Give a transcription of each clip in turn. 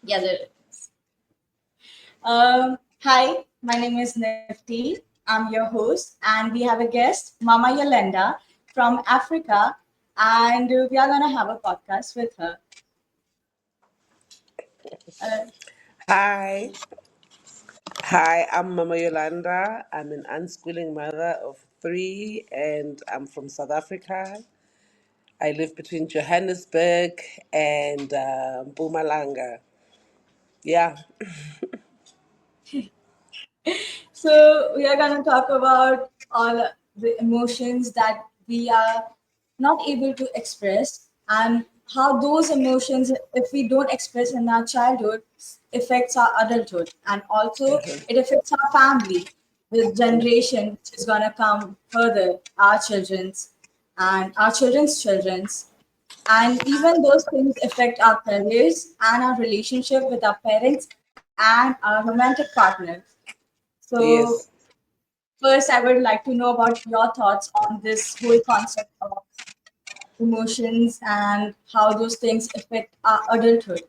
Yeah, there is. Hi, my name is Nifty. I'm your host, and we have a guest, Mama Yolanda from Africa, and we are gonna have a podcast with her. Uh, Hi, I'm Mama Yolanda. I'm an unschooling mother of three, and I'm from South Africa. I live between Johannesburg and Mpumalanga. Yeah. so we are gonna talk about all the emotions that we are not able to express, and how those emotions, if we don't express in our childhood, affects our adulthood, and also it affects our family, the generation which is gonna come further, our children's and our children's. And even those things affect our careers and our relationship with our parents and our romantic partners. So, Yes. first, I would like to know about your thoughts on this whole concept of emotions and how those things affect our adulthood.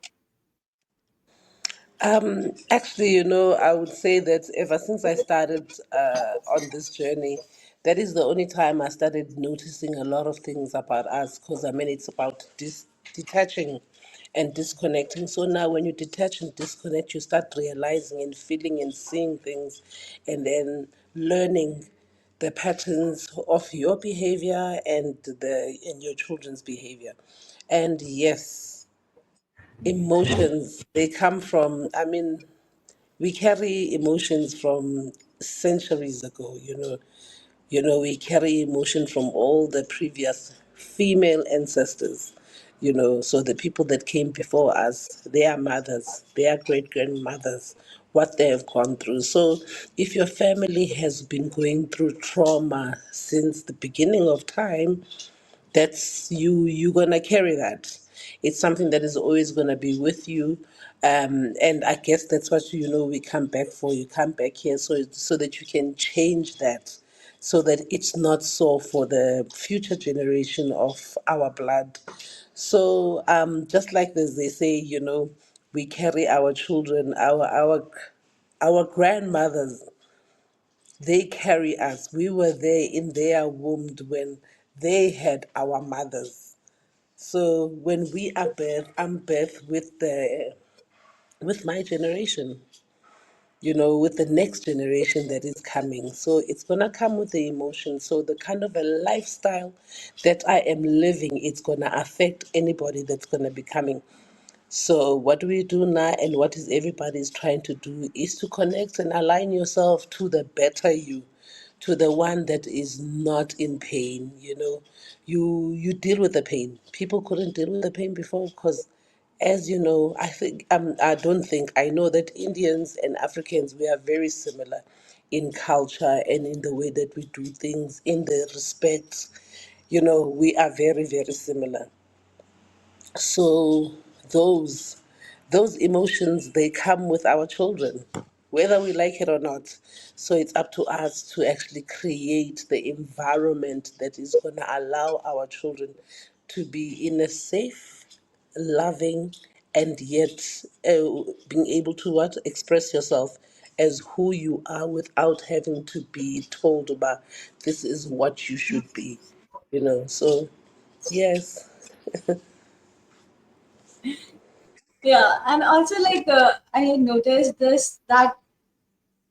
Actually, I would say that ever since I started on this journey, that is the only time I started noticing a lot of things about us. Because I mean, it's about detaching and disconnecting. So now, when you detach and disconnect, you start realizing and feeling and seeing things, and then learning the patterns of your behavior and your children's behavior. And yes, emotions, they come from, I mean, we carry emotions from centuries ago. We carry emotion from all the previous female ancestors. So the people that came before us, their mothers, their great grandmothers, what they have gone through. So if your family has been going through trauma since the beginning of time, that's you're gonna carry that. It's something that is always gonna be with you. And I guess that's what we come back for. You come back here so that you can change that, so that it's not so for the future generation of our blood. So just like this, they say, we carry our children, our grandmothers, they carry us. We were there in their womb when they had our mothers. So when we are birth, I'm birth with my generation, with the next generation that is coming. So it's gonna come with the emotion. So the kind of a lifestyle that I am living, it's gonna affect anybody that's gonna be coming. So what do we do now, and what is everybody's trying to do, is to connect and align yourself to the better you, to the one that is not in pain. You deal with the pain. People couldn't deal with the pain before because, as you know, I don't think I know that Indians and Africans, we are very similar in culture and in the way that we do things, in the respect. We are very, very similar. So those those emotions, they come with our children, whether we like it or not. So it's up to us to actually create the environment that is going to allow our children to be in a safe, loving, and yet being able to what express yourself as who you are without having to be told about this is what you should be. So yes. Yeah, and also I noticed this that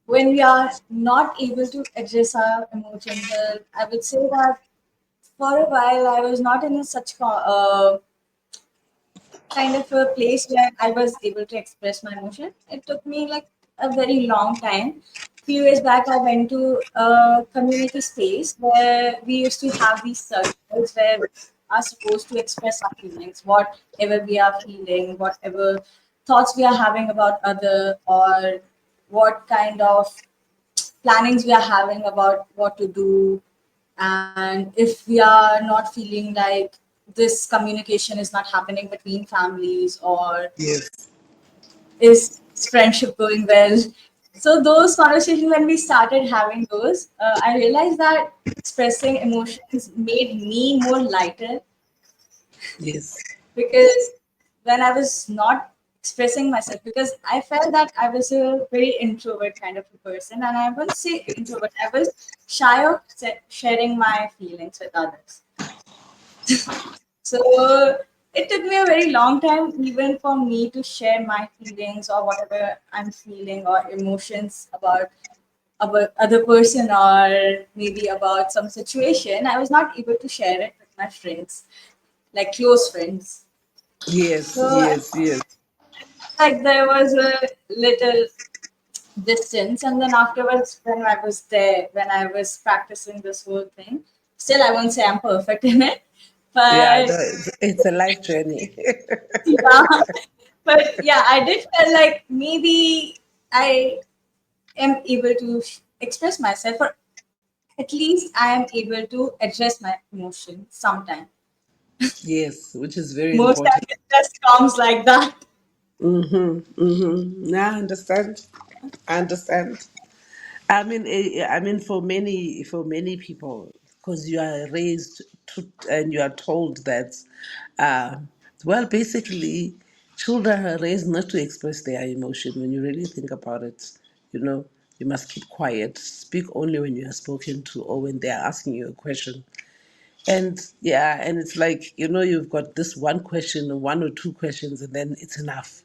when we are not able to address our emotions, I would say that for a while I was not in kind of a place where I was able to express my emotion. It took me like a very long time. Few years back, I went to a community space where we used to have these circles where we are supposed to express our feelings, whatever we are feeling, whatever thoughts we are having about other, or what kind of plannings we are having about what to do, and if we are not feeling like this communication is not happening between families, or Yes. is friendship going well. So those conversations, when we started having those, I realized that expressing emotions made me more lighter, Yes. because when I was not expressing myself, because I felt that I was a very introvert kind of a person, and I wouldn't say introvert. I was shy of sharing my feelings with others. So it took me a very long time, even for me to share my feelings or whatever I'm feeling or emotions about other person or maybe about some situation. I was not able to share it with my friends, like close friends. Yes, So yes, yes. like there was a little distance, and then afterwards when I was there, when I was practicing this whole thing, still I won't say I'm perfect in it, Yeah, no, but it's a life journey. yeah, but yeah, I did feel like maybe I am able to express myself, or at least I am able to address my emotions sometimes. Yes, which is very Most important. times it just comes like that. Mm-hmm. Mm-hmm. Yeah, I understand. I understand. I mean, for many people, because you are raised to, and you are told that, uh, well, basically, children are raised not to express their emotion. When you really think about it, you know, you must keep quiet, speak only when you are spoken to or when they are asking you a question. And yeah, and it's like, you've got this one question, or one or two questions, and then it's enough.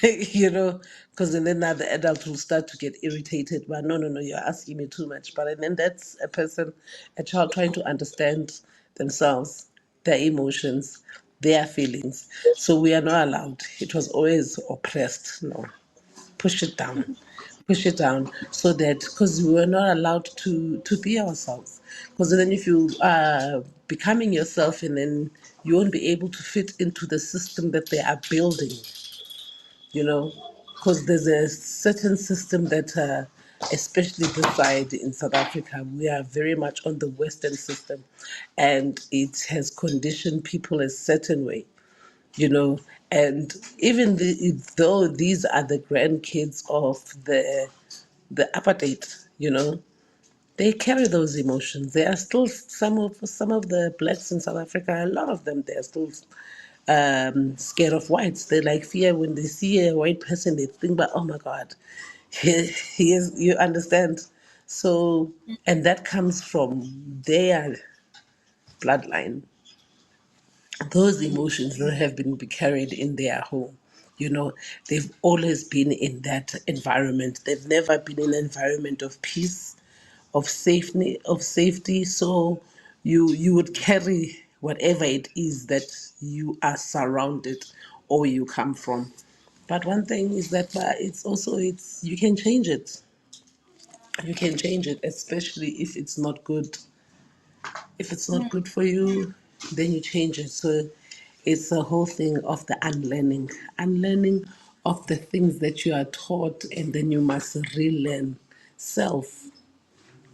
Because then now the adult will start to get irritated. But no, no, no, you're asking me too much. But and then that's a child trying to understand themselves, their emotions, their feelings. So we are not allowed. It was always oppressed. No, push it down, push it down, so that, because we were not allowed to be ourselves. Because then if you are becoming yourself, and then you won't be able to fit into the system that they are building, you know, because there's a certain system that, especially this side in South Africa, we are very much on the Western system, and it has conditioned people a certain way, you know, and even though these are the grandkids of the apartheid, they carry those emotions. There are still some of the blacks in South Africa. A lot of them, they are still scared of whites. They like fear when they see a white person. They think, "But oh my God, he is." You understand? So, and that comes from their bloodline. Those emotions that have been carried in their home. They've always been in that environment. They've never been in an environment of peace, of safety. So you would carry whatever it is that you are surrounded or you come from. But one thing is that, it's you can change it. You can change it, especially if it's not good for you, then you change it. So it's a whole thing of the unlearning of the things that you are taught, and then you must relearn self.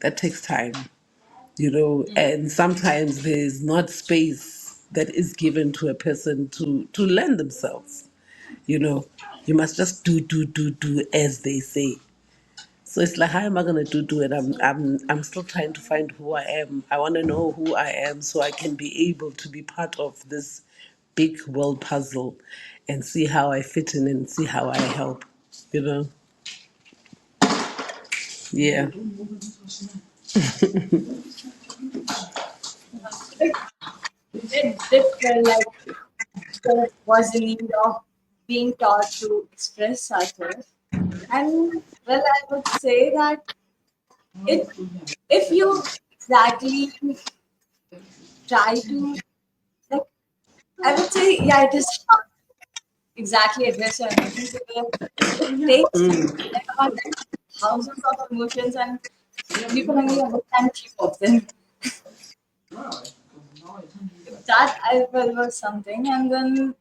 That takes time, and sometimes there's not space that is given to a person to learn themselves. You know, you must just do as they say. So it's like, how am I gonna do it? I'm still trying to find who I am. I want to know who I am so I can be able to be part of this big world puzzle, and see how I fit in and see how I help. You know? Yeah. It, it did feel like there was a need of being taught to express ourselves. And well, I would say that it, if you exactly try to, like, I would say, yeah, it is hard to exactly address your emotions, because it takes time. There are thousands of emotions, and you can only understand few of them. That I felt was something. And then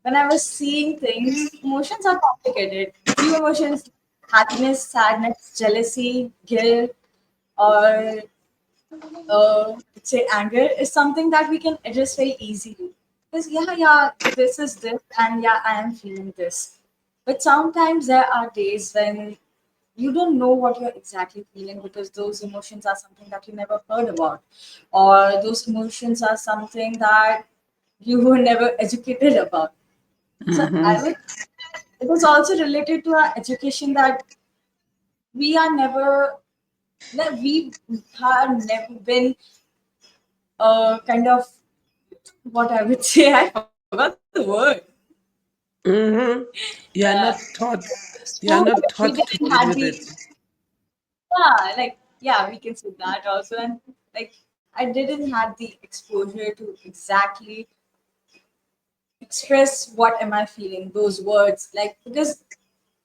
when I was seeing things, emotions are complicated. Few emotions, happiness, sadness, jealousy, guilt, or let's say anger, is something that we can address very easily. Because yeah, this is this, and yeah, I am feeling this. But sometimes there are days when you don't know what you're exactly feeling, because those emotions are something that you never heard about, or those emotions are something that you were never educated about. So I would, it was also related to our education that we are never, that we have never been kind of, what I would say, I forgot the word. Mm-hmm. You are Uh, not taught. You are Stupid. not We taught to didn't deal have with the, it. yeah, like, yeah, we can say that also. And like, I didn't have the exposure to exactly express what am I feeling, those words. Like, because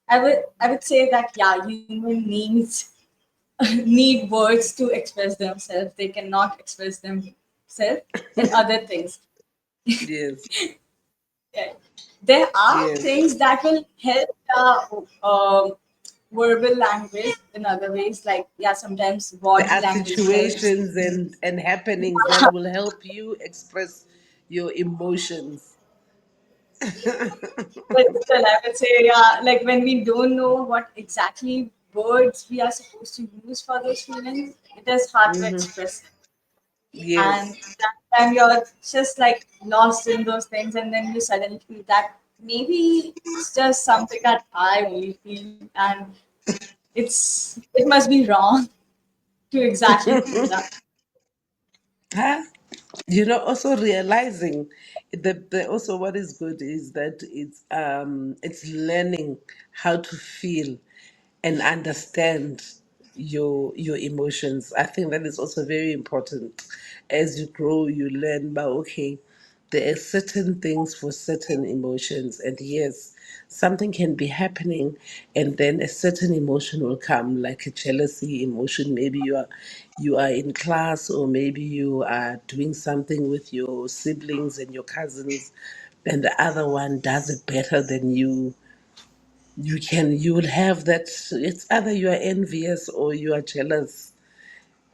I would say that, yeah, human needs need words to express themselves. They cannot express themselves in other things. Yes. Yeah. There are Yes. things that will help the verbal language in other ways, like, yeah, sometimes There body are language helps. situations and happenings that will help you express your emotions. But still, I would say, yeah, like when we don't know what exactly words we are supposed to use for those feelings, it is hard to Hmm. express. And Yes. that time you're just like lost in those things, and then you suddenly feel that maybe it's just something that I only feel, and it must be wrong to exactly feel that. Huh? Also realizing the also what is good is that it's learning how to feel and understand your emotions. I think that is also very important. As you grow, you learn about, okay, there are certain things for certain emotions, and yes, something can be happening, and then a certain emotion will come, like a jealousy emotion. Maybe you are in class, or maybe you are doing something with your siblings and your cousins, and the other one does it better than you. You will have that. It's either you are envious or you are jealous.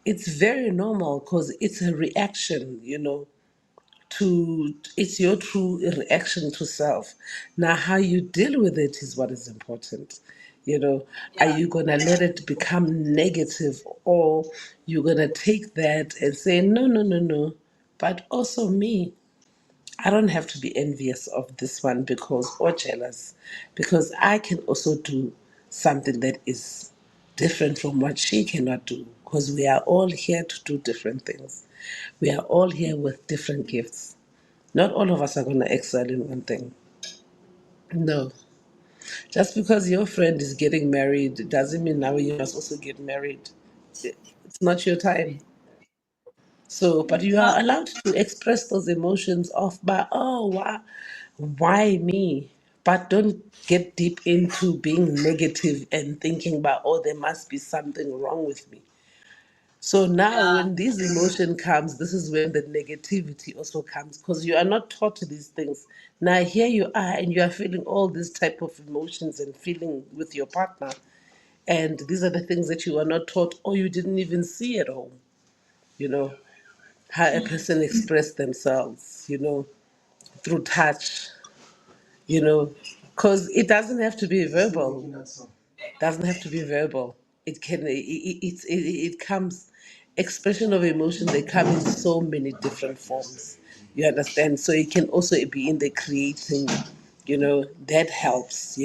It's very normal because it's a reaction, to it's your true reaction to self. Now how you deal with it is what is important. Are Yeah, you gonna let it become negative, or you're gonna take that and say, no, no, no, no, but also me, I don't have to be envious of this one, because, or jealous, because I can also do something that is different from what she cannot do, because we are all here to do different things. We are all here with different gifts. Not all of us are going to excel in one thing. No. Just because your friend is getting married doesn't mean now you must also get married. It's not your time. So, but you not are allowed to express those emotions of, by, oh, why me? But don't get deep into being negative and thinking about, oh, there must be something wrong with me. So now, yeah. when this emotion comes, this is when the negativity also comes, because you are not taught these things. Now here you are, and you are feeling all these type of emotions and feeling with your partner, and these are the things that you are not taught, or you didn't even see at home. You know how a person express themselves. Through touch. Because it doesn't have to be verbal. Doesn't have to be verbal. It can it comes, expression of emotion, they come in so many different forms. You understand? So it can also be in the creating, that helps,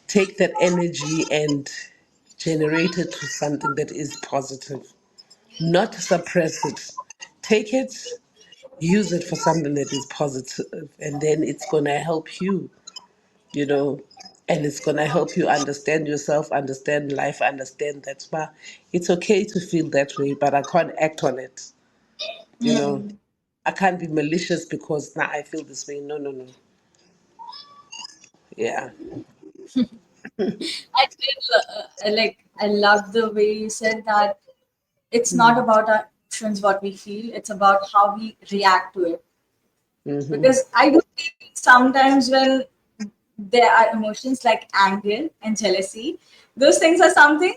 take that energy and generate it to something that is positive. Not suppress it. Take it, use it for something that is positive, and then it's gonna help you, you know, and it's gonna help you understand yourself, understand life, understand that, it's okay to feel that way, but I can't act on it. You know, Mm. I can't be malicious because now I feel this way. No, no, no. Yeah. I did like, I love the way you said that it's not about our emotions, what we feel, it's about how we react to it. Mm-hmm. Because I do feel sometimes when there are emotions like anger and jealousy, those things are something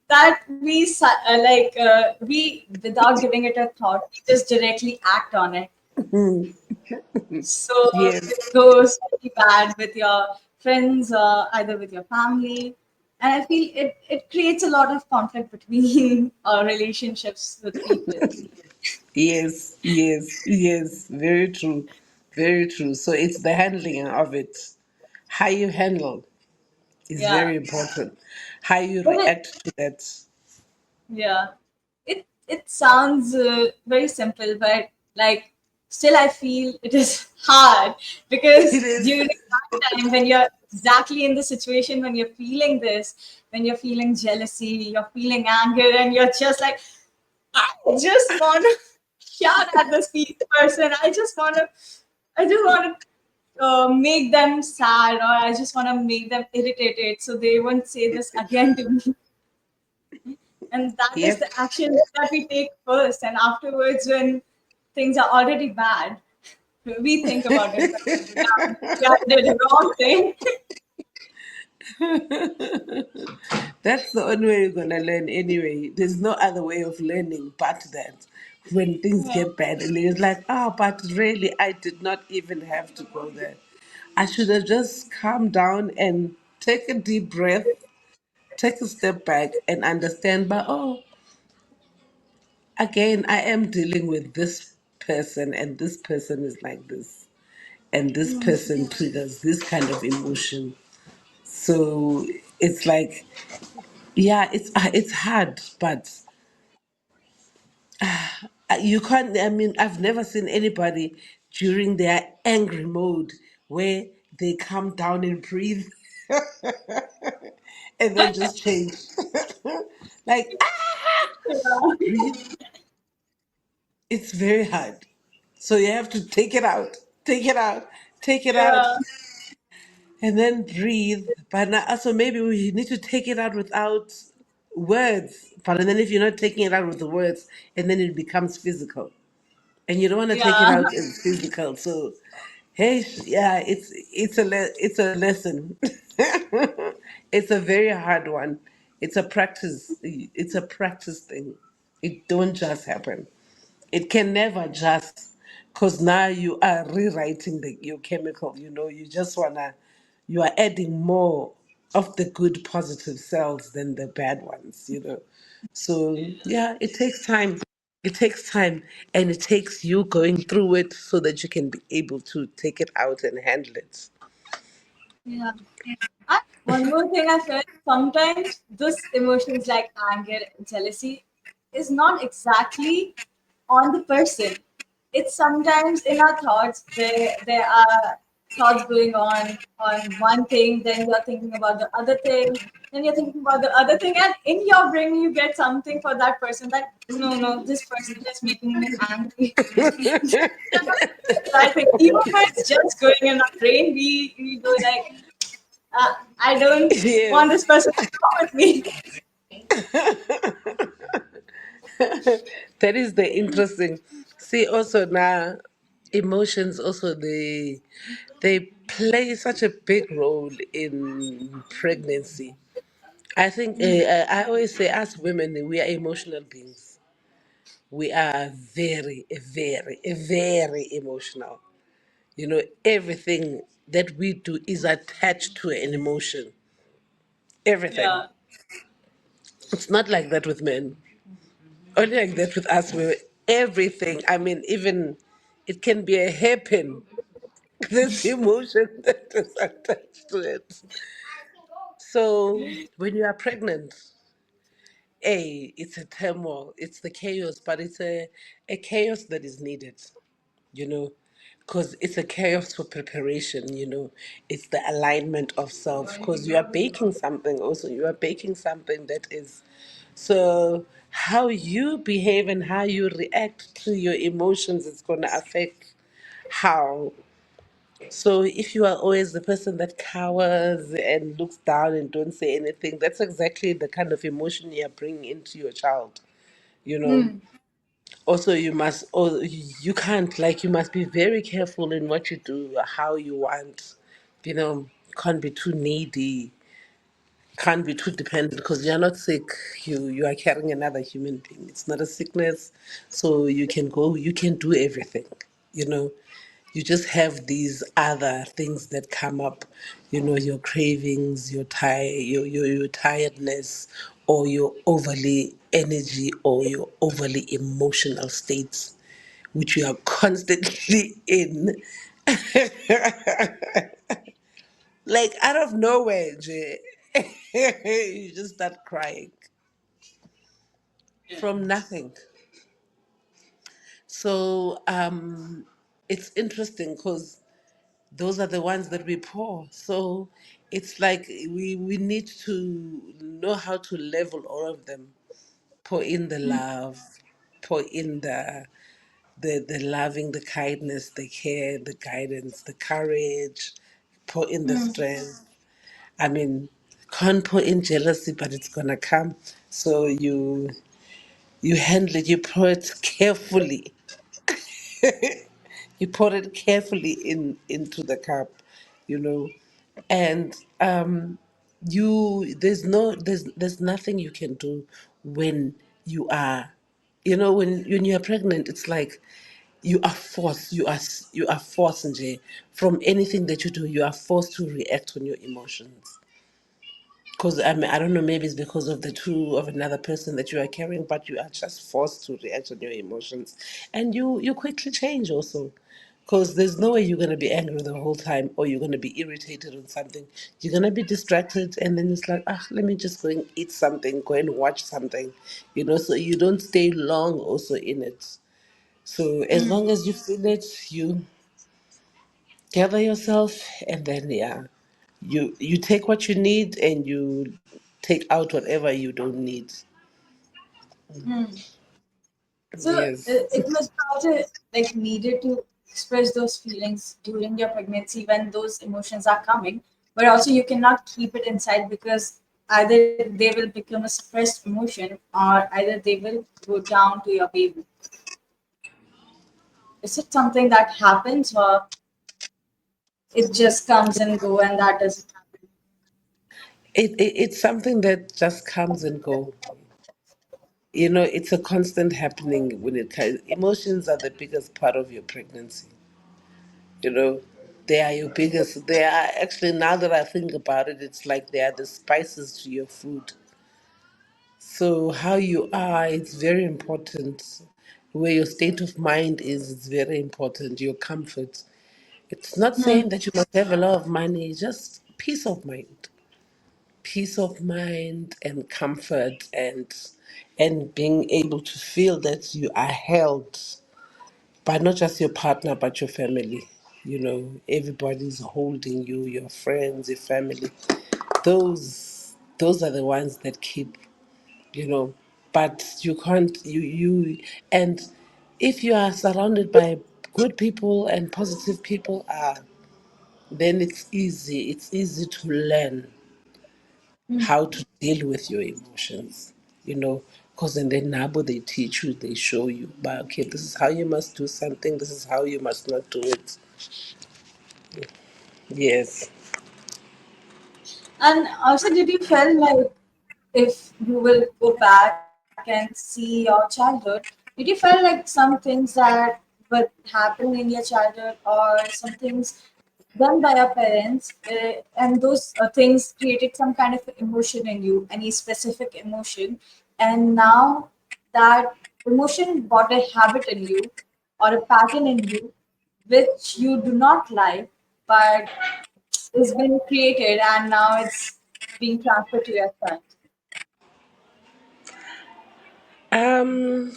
that we, without giving it a thought, we just directly act on it. So Yes. it goes really bad with your friends or either with your family. And I feel it creates a lot of conflict between relationships with people. Yes. Yes. Yes. Very true. Very true. So it's the handling of it. How you handle is Yeah. very important. How you But it, react to that. yeah, it sounds very simple, but like still I feel it is hard It because is. during that time when you're exactly in the situation when you're feeling this, when you're feeling jealousy, you're feeling anger, and you're just like, I just want to shout at this person. I just want to make them sad, or I just want to make them irritated so they won't say this again to me. And that is Yep. the action that we take first. And afterwards, when things are already bad, we think about it. Yeah, yeah, I did the wrong thing. That's the only way you're gonna learn anyway. There's no other way of learning but that. When things Yeah. get bad and it's like, oh, but really I did not even have to go there. I should have just calmed down and take a deep breath, take a step back and understand, but oh, again, I am dealing with this person and this person is like this. And this person triggers this kind of emotion. So it's like, yeah, it's hard, but you can't. I mean, I've never seen anybody during their angry mode where they calm down and breathe and then just change. Like, breathe. It's very hard. So you have to take it out, take it out, take it out, Yeah. and then breathe. But now, also maybe we need to take it out without words. But then if you're not taking it out with the words, and then it becomes physical, and you don't want to take it Yeah. out as physical. So, hey, yeah, it's a lesson. It's a very hard one. It's a practice. It's a practice thing. It don't just happen. It can never just, because now you are rewriting your chemical. You just wanna, you are adding more of the good positive cells than the bad ones. So yeah, it takes time. It takes time, and it takes you going through it so that you can be able to take it out and handle it. Yeah. And one more thing I felt sometimes this emotions like anger and jealousy is not exactly on the person. It's sometimes in our thoughts where there are thoughts going on one thing, then you're thinking about the other thing, then you're thinking about the other thing, and in your brain you get something for that person that no, no, this person is making me angry. I think even when it's just going in our brain, we go like, I don't want Yes, this person to come with me. that is the interesting. See, also now, emotions also they play such a big role in pregnancy. I think I always say, as women, we are emotional beings. We are very emotional. Everything that we do is attached to an emotion. Everything. Yeah, It's not like that with men. Only like that with us. Everything. I mean, even it can be a hairpin. This emotion that is attached to it. So when you are pregnant, it's a turmoil, it's the chaos, but it's a chaos that is needed, you know, because it's a chaos for preparation, it's the alignment of self, because you are baking something also, you are baking something that is, so how you behave and how you react to your emotions is going to affect how. So if you are always the person that cowers and looks down and don't say anything, that's exactly the kind of emotion you are bringing into your child. You know. Also, you can't, like, you must be very careful in what you do, how you want. Can't be too needy, can't be too dependent, because you're not sick. You are carrying another human being. It's not a sickness, so you can do everything. You know, you just have these other things that come up. Your cravings, your tiredness, or your overly energy, or your overly emotional states, which you are constantly in. Like out of nowhere, Jay, you just start crying from nothing. So it's interesting because those are the ones that we pour. So it's like we need to know how to level all of them. Pour in the love, pour in the loving, the kindness, the care, the guidance, the courage, pour in the Mm, strength. I mean, can't pour in jealousy, but it's gonna come. So you handle it, you pour it carefully. You pour it carefully into the cup, you know, and you there's nothing you can do when you are, when you are pregnant. It's like you are forced, you are forced, Nje, from anything that you do. You are forced to react on your emotions. Because I don't know, maybe it's because of the two of another person that you are carrying, but you are just forced to react on your emotions, and you quickly change also. Because there's no way you're gonna be angry the whole time, or you're gonna be irritated on something. You're gonna be distracted, and then it's like, let me just go and eat something, go and watch something, so you don't stay long also in it. So as mm, long as you feel it, you gather yourself, and then yeah, you take what you need and you take out whatever you don't need. mm. So Yes. it must also like needed to express those feelings during your pregnancy when those emotions are coming, but also you cannot keep it inside because either they will become a suppressed emotion or either they will go down to your baby. Is it something that happens or it just comes and go and that doesn't happen? It's something that just comes and go. It's a constant happening when it comes. Emotions are the biggest part of your pregnancy. you know they are your biggest. They are actually, now that I think about it, it's like they are the spices to your food. So how you are, it's very important. Where your state of mind is, it's very important. Your comfort. It's not saying that you must have a lot of money, just peace of mind. Peace of mind and comfort, and being able to feel that you are held by not just your partner but your family. Everybody's holding you, your friends, your family. Those are the ones that keep, you know but you can't, and if you are surrounded by good people and positive people, then it's easy to learn how to deal with your emotions, because in the nabo they teach you, they show you, but okay, this is how you must do something, this is how you must not do it. Yes. And also, did you feel like if you will go back and see your childhood, did you feel like some things that were happening in your childhood or some things done by your parents, and those things created some kind of emotion in you, any specific emotion, and now that emotion brought a habit in you or a pattern in you which you do not like, but it's been created and now it's being transferred to your son. um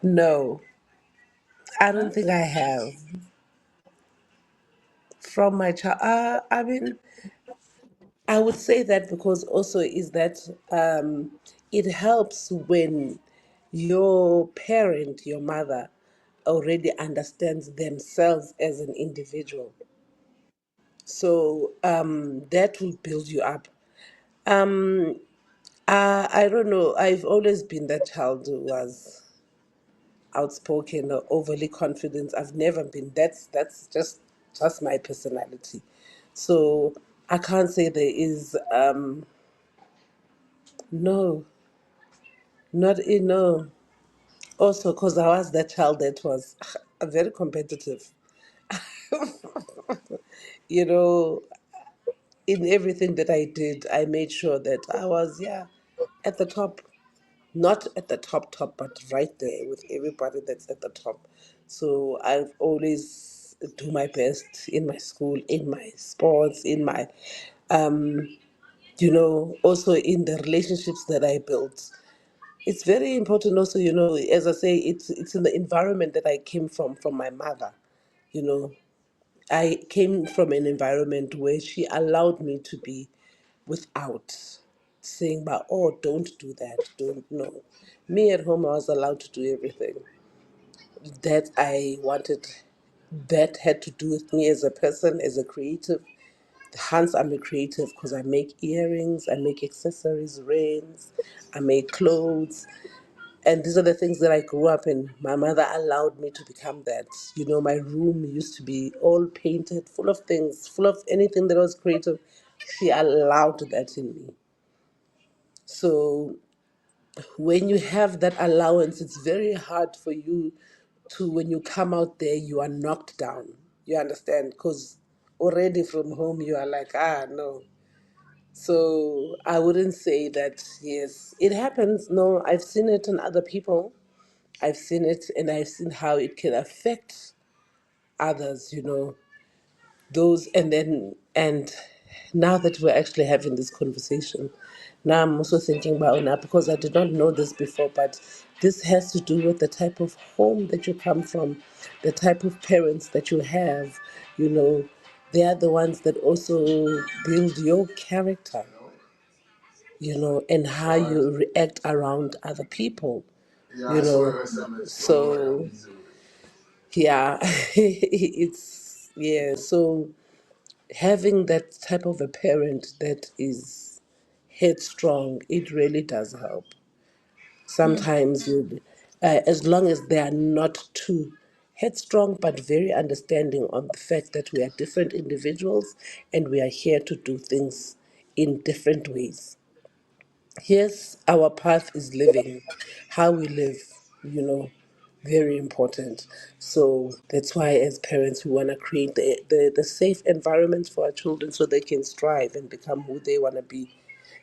no, I don't think I have from my child. I mean, I would say that because also is that it helps when your parent, your mother, already understands themselves as an individual. So that will build you up. Um, I don't know. I've always been that child who was outspoken or overly confident. I've never been. That's just my personality. So I can't say there is. No, not in no. Also, because I was that child that was very competitive. You know, in everything that I did, I made sure that I was, yeah, at the top. not at the top, but right there with everybody that's at the top. So I've always do my best in my school, in my sports, in my, also in the relationships that I built. It's very important also, as I say, it's in the environment that I came from my mother. You know, I came from an environment where she allowed me to be without saying, but oh, don't do that, don't know. Me at home, I was allowed to do everything that I wanted. That had to do with me as a person, as a creative. Hence, I'm a creative because I make earrings, I make accessories, rings, I make clothes. And these are the things that I grew up in. My mother allowed me to become that. My room used to be all painted, full of things, full of anything that was creative. She allowed that in me. So when you have that allowance, it's very hard for you to, when you come out there, you are knocked down. You understand? Because already from home, you are like, no. So I wouldn't say that, yes, it happens. No, I've seen it in other people. I've seen it and I've seen how it can affect others, those. And now that we're actually having this conversation, now I'm also thinking about now, because I did not know this before, but this has to do with the type of home that you come from, the type of parents that you have. you know they are the ones that also build your character, and how you react around other people, so yeah. So having that type of a parent that is headstrong, it really does help. Sometimes as long as they are not too headstrong, but very understanding on the fact that we are different individuals and we are here to do things in different ways. Yes, our path is living, how we live, you know, very important. So that's why, as parents, we want to create the safe environment for our children so they can strive and become who they want to be,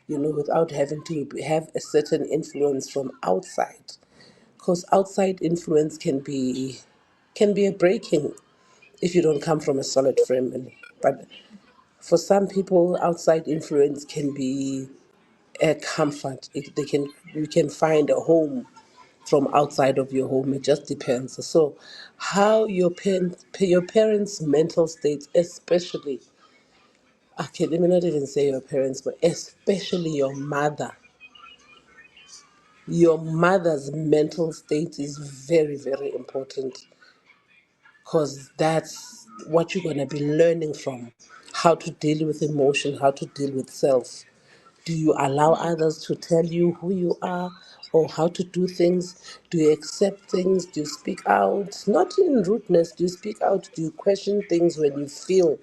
without having to have a certain influence from outside. Because outside influence can be a breaking if you don't come from a solid family. But for some people, outside influence can be a comfort. You can find a home from outside of your home. It just depends. So, how your parents' mental state, especially, okay, let me not even say your parents, but especially your mother's mental state is very, very important, because that's what you're going to be learning from: how to deal with emotion, how to deal with self. Do you allow others to tell you who you are or how to do things? Do you accept things? Do you speak out? Not in rudeness. Do you speak out? Do you question things when you feel?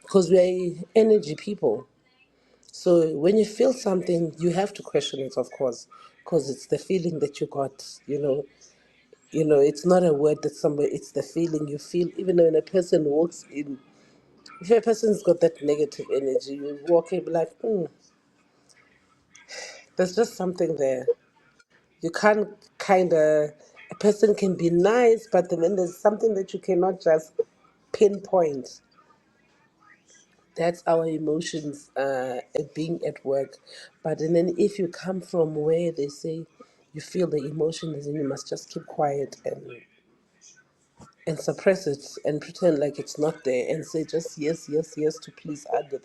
Because we're energy people. So when you feel something, you have to question it, of course, because it's the feeling that you got. It's not a word that somebody. It's the feeling you feel. Even when a person walks in, if a person's got that negative energy, you walk in, be like, there's just something there. You can't kind of, a person can be nice, but then there's something that you cannot just pinpoint. That's our emotions being at work. But and then if you come from where they say you feel the emotions, then you must just keep quiet and suppress it and pretend like it's not there and say just yes, yes, yes to please others.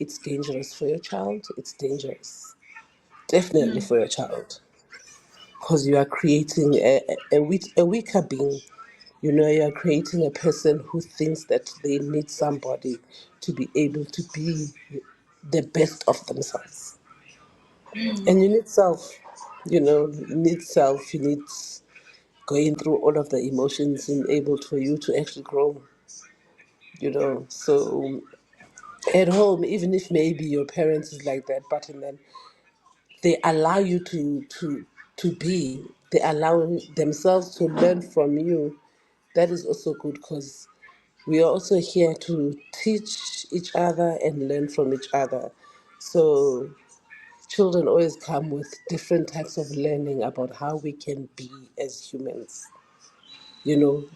It's dangerous for your child. It's dangerous. Definitely for your child. Because you are creating a weaker being. You are creating a person who thinks that they need somebody to be able to be the best of themselves. And you need self. You need self. You need going through all of the emotions and able for you to actually grow. So at home, even if maybe your parents is like that, but and then they allow you to be, they allow themselves to learn from you. That is also good, because we are also here to teach each other and learn from each other. So children always come with different types of learning about how we can be as humans.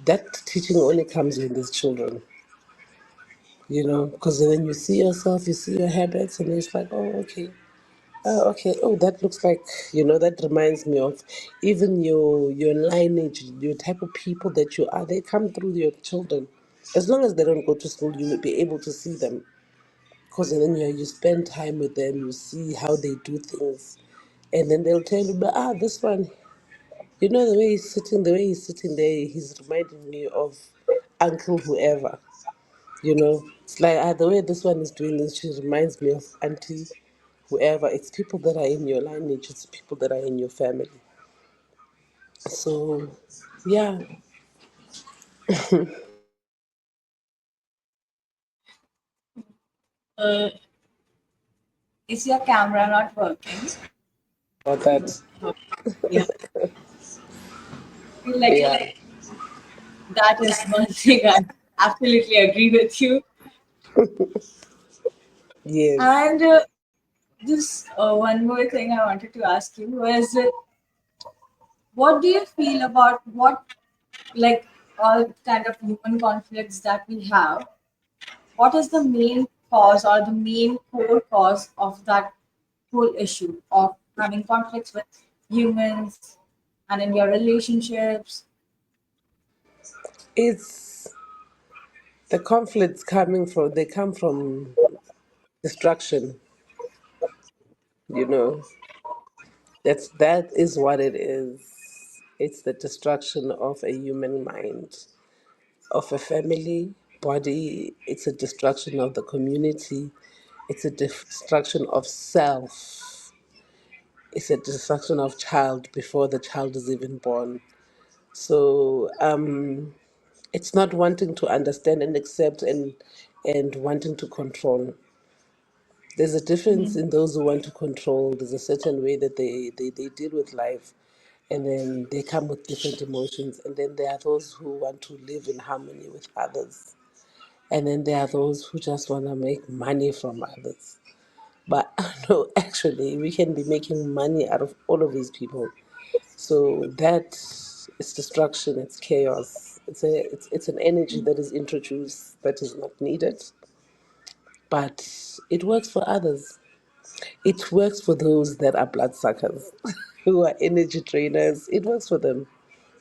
That teaching only comes with these children, because then you see yourself, you see your habits, and it's like, oh, okay. Oh, okay. Oh, that looks like, that reminds me of even your lineage, your type of people that you are. They come through your children. As long as they don't go to school, you will be able to see them. Because then you spend time with them, you see how they do things. And then they'll tell you, but this one, the way he's sitting there, he's reminding me of Uncle whoever. It's like the way this one is doing this, she reminds me of Auntie whoever. It's people that are in your lineage, it's people that are in your family. So, yeah, Uh, is your camera not working? about that. Yeah. Feel like Yeah, that is one thing I absolutely agree with you. yes. And just one more thing I wanted to ask you was, what do you feel about what, like, all kind of human conflicts that we have? What is the main cause or the main core cause of that whole issue of having conflicts with humans and in your relationships? It's the conflicts they come from destruction, you know. That is what it is. It's the destruction of a human mind, of a family body. It's a destruction of the community. It's a destruction of self. It's a destruction of child before the child is even born. So it's not wanting to understand and accept and wanting to control. There's a difference in those who want to control. There's a certain way that they deal with life, and then they come with different emotions. And then there are those who want to live in harmony with others. And then there are those who just want to make money from others. But no, actually, we can be making money out of all of these people. So that is destruction. It's chaos. It's an energy that is introduced that is not needed, but it works for others. It works for those that are bloodsuckers, who are energy trainers. It works for them.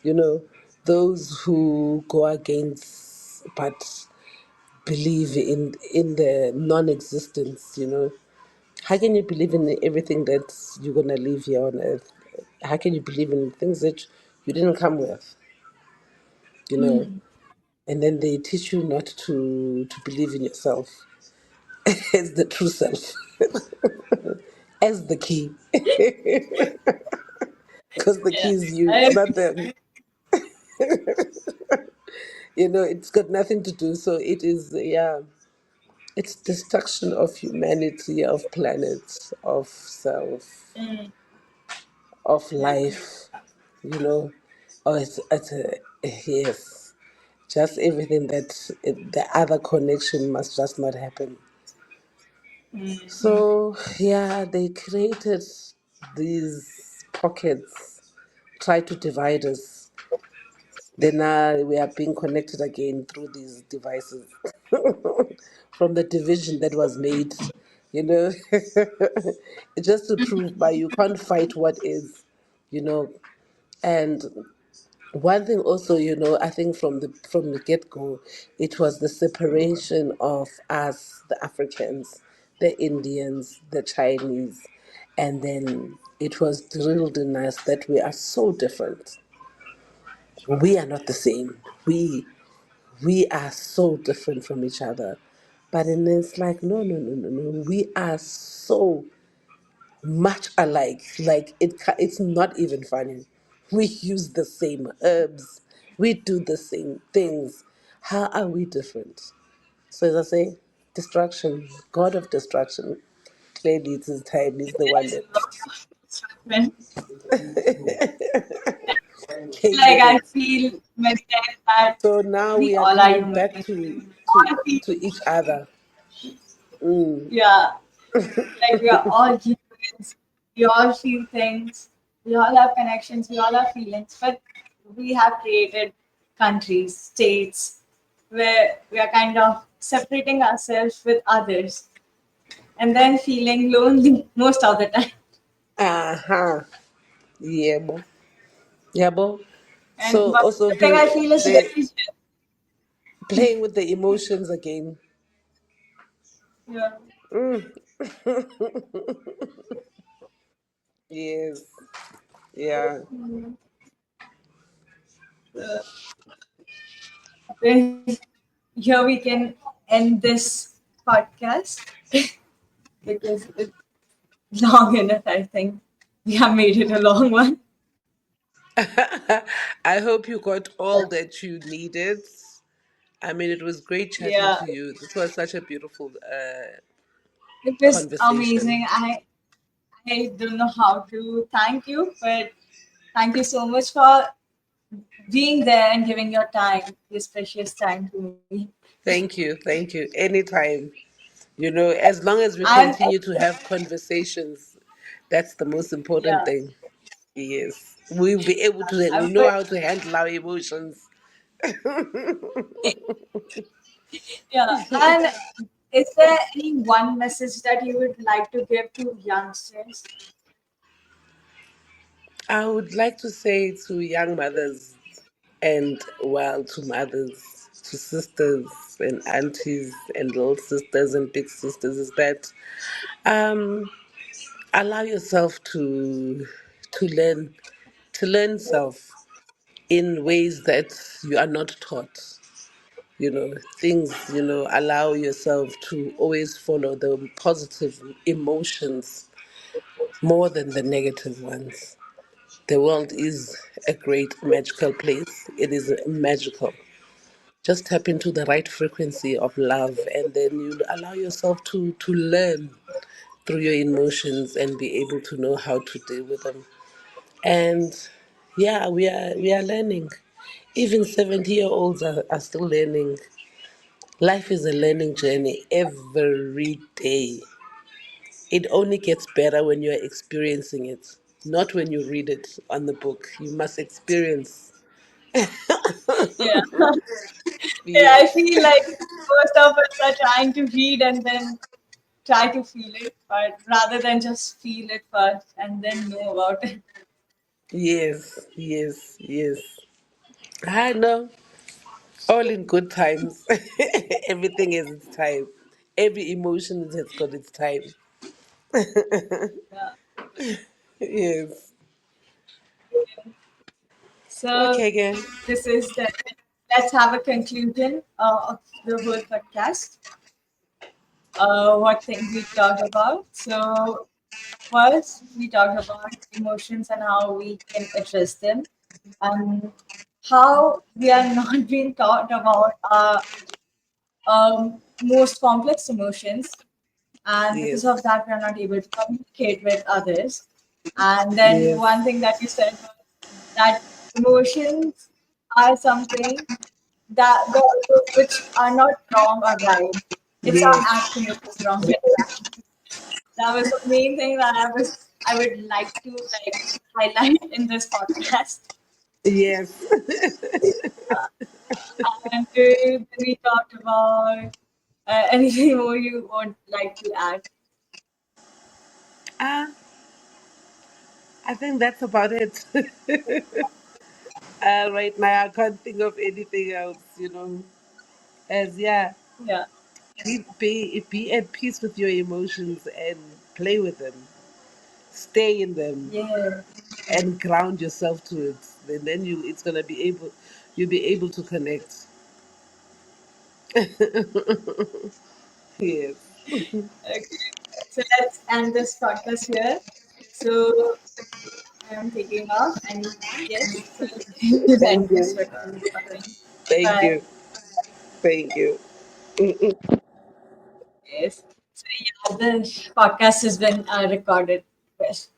You know, those who go against but believe in the non-existence. How can you believe in everything that you're gonna live here on earth? How can you believe in things that you didn't come with? You know, and then they teach you not to believe in yourself as the true self, as the key, because the key Yeah. is you. It's I, not them. It's got nothing to do. So it is. Yeah, it's destruction of humanity, of planet, of self, of life. You know, oh, it's a yes. Just everything the other connection must just not happen. So, yeah, they created these pockets, try to divide us. Then we are being connected again through these devices from the division that was made, you know. It's just to prove by you can't fight what is, you know. And one thing also, I think from the get go, it was the separation of us, the Africans, the Indians, the Chinese, and then it was drilled in us that we are so different. We are not the same. We are so different from each other. But then it's like, no, no, no, no, no. We are so much alike. Like it's not even funny. We use the same herbs. We do the same things. How are we different? So as I say, destruction, God of destruction. Clearly, it's his time. He's the one yes, that when, came like with I it. feel many times that So now we we are all are coming human back beings. to We to all feel, to each other. yeah, like we are all humans. We all feel things. We all have connections. We all have feelings. But we have created countries, states, where we are kind of separating ourselves with others and then feeling lonely most of the time. Uh-huh. Yeah, bo. Yeah, bo. And So one also thing I do feel is the religion. playing with the emotions again. Yeah. Mm, yes. Yeah. So, then here we can end this podcast because it's long enough, I think. We have made it a long one. I hope you got all that you needed. I mean, it was great chatting Yeah, to you. This was such a beautiful it was conversation. amazing. I don't know how to thank you, but thank you so much for being there and giving your time, this precious time to me. Thank you. Thank you. Anytime. You know, as long as we And continue to have conversations, that's the most important yeah, thing. Yes. We'll be able to I know would, how to handle our emotions. yeah. And is there any one message that you would like to give to youngsters? I would like to say to young mothers and, well, to mothers, to sisters and aunties and little sisters and big sisters is that um, allow yourself to learn self in ways that you are not taught. You know, things, allow yourself to always follow the positive emotions more than the negative ones. The world is a great magical place. It is magical. Just tap into the right frequency of love, and then you allow yourself to learn through your emotions and be able to know how to deal with them. And yeah, we are learning. Even 70-year-olds are still learning. Life is a learning journey every day. It only gets better when you're experiencing it, not when you read it on the book. You must experience. Yeah. Yeah, I Yes, feel like most of us are trying to read and then try to feel it, but rather than just feel it first and then know about it. yes, yes, yes. I know. All in good times. Everything has its time. Every emotion has got its time. Yeah. Yes. So Okay, again. this is the let's have a conclusion of the whole podcast. What things we talked about. So first, we talked about emotions and how we can address them, and how we are not being taught about our most complex emotions, and because of Yes. that, we are not able to communicate with others. And then Yes. one thing that you said was that emotions are something which are not wrong or right. It's our Yes. action which is wrong. That was the main thing that I would like to highlight in this podcast. Yes. And then we talked about anything more you would like to add. Ah, I think that's about it. Right now, I can't think of anything else. As yeah, Yeah. be at peace with your emotions and play with them, stay in them, Yeah. and ground yourself to it. Then it's gonna be able, you'll be able to connect. Yes. Okay. So let's end this podcast here. So I am taking off, and yes, so let's end Thank this you. recording. Thank Bye. you. Thank you. Yes. So yeah, the podcast has been recorded. Yes.